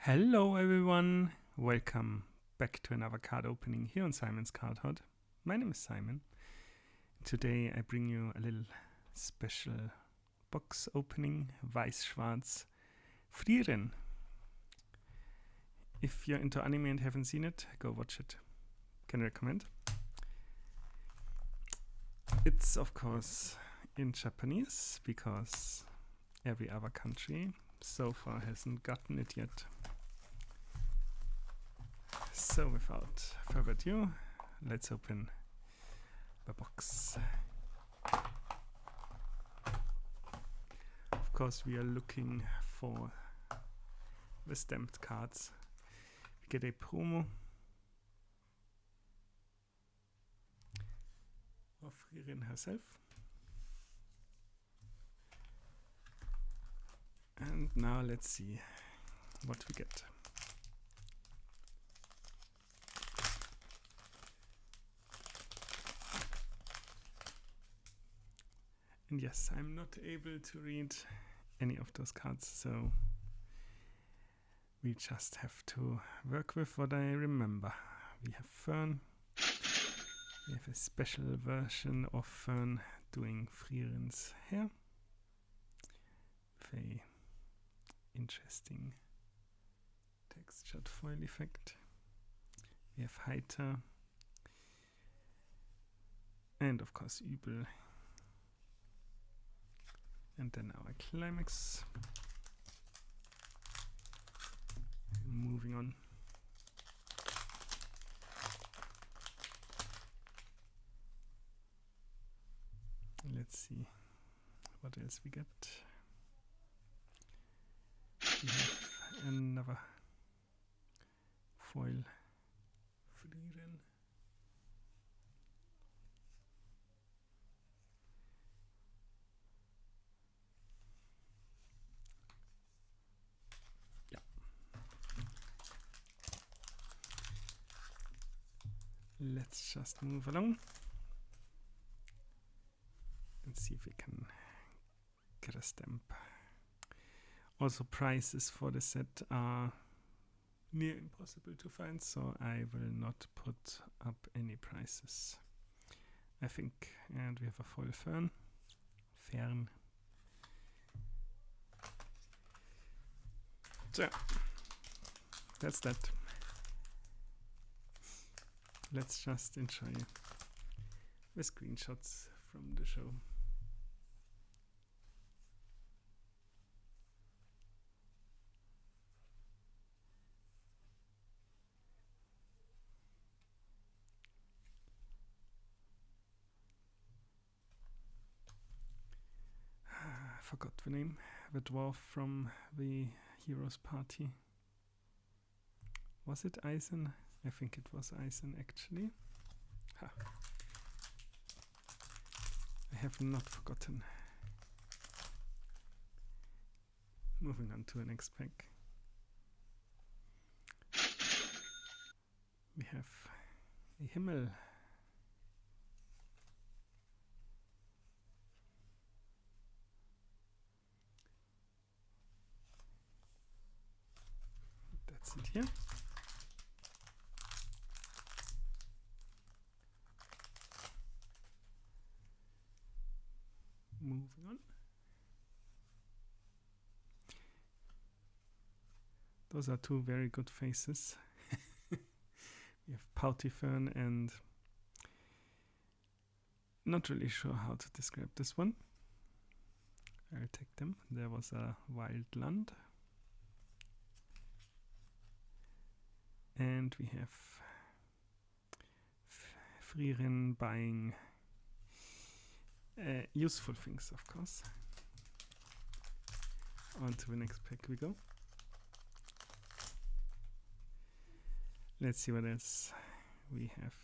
Hello everyone, welcome back to another card opening here on Simon's Card Hut. My name is Simon. Today I bring you a little special box opening, Weiß Schwarz, Frieren. If you're into anime and haven't seen it, go watch it. Can recommend. It's of course in Japanese because every other country so far hasn't gotten it yet. So without further ado, let's open the box. Of course we are looking for the stamped cards. We get a promo of Frieren herself. And now let's see what we get. And yes, I'm not able to read any of those cards, so we just have to work with what I remember. We have Fern. We have a special version of Fern doing Frieren's hair with a interesting textured foil effect. We have Heiter and of course Übel. And then our climax. Moving on. Let's see what else we get. We have another foil Frieren. Let's just move along and see if we can get a stamp. Also, prices for the set are near impossible to find, so I will not put up any prices, I think. And we have a foil Fern. So, that's that. Let's just enjoy the screenshots from the show. I forgot the name. The dwarf from the Heroes Party. Was it Eisen? I think it was Eisen actually. Ha. I have not forgotten. Moving on to the next pack. We have a Himmel. That's it here. Moving on. Those are two very good faces. We have Pouty Fern and not really sure how to describe this one. I'll take them. There was a Wild Land. And we have Frieren buying useful things, of course. On to the next pack we go. Let's see what else we have.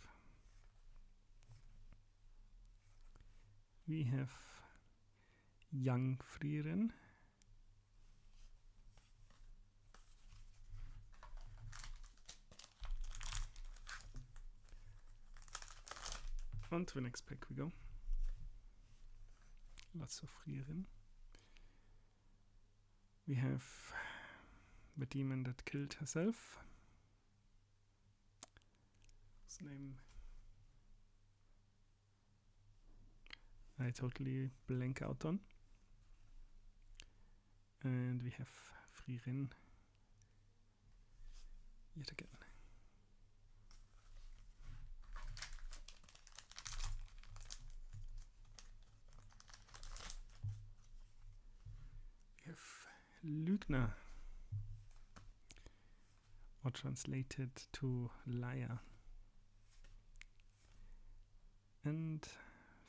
We have Young Frieren. On to the next pack we go. Lots of Frieren. We have The demon that killed herself. Whose name I totally blank out on. And we have Frieren yet again. We have Lügner, or translated to liar. And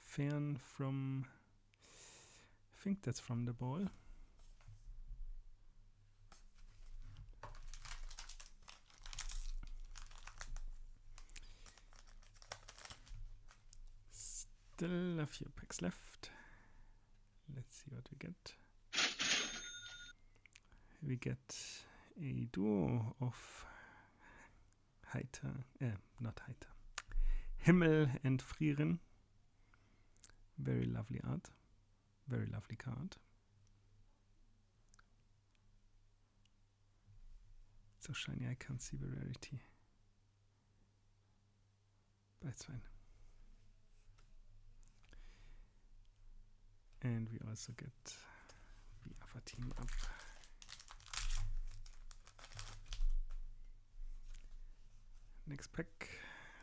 Fern from, I think that's from the ball. Still a few packs left. Let's see what we get. We get a duo of Himmel and Frieren. Very lovely art. Very lovely card. So shiny I can't see the rarity. But it's fine. And we also get the other team up. Next pack.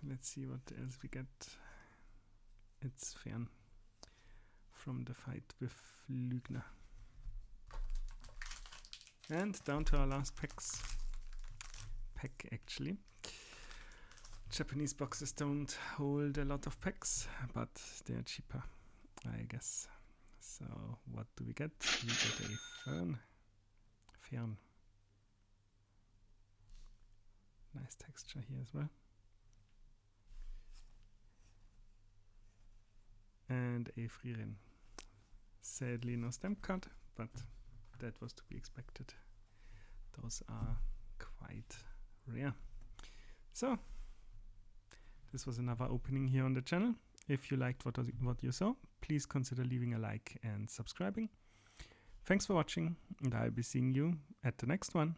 Let's see what else we get. It's Fern from the fight with Lügner. And down to our last pack actually. Japanese boxes don't hold a lot of packs, but they're cheaper, I guess. So what do we get? We get a Fern. Nice texture here as well. And a Frieren. Sadly no stamp card, but that was to be expected. Those are quite rare. So this was another opening here on the channel. If you liked what you saw, please consider leaving a like and subscribing. Thanks for watching, and I'll be seeing you at the next one.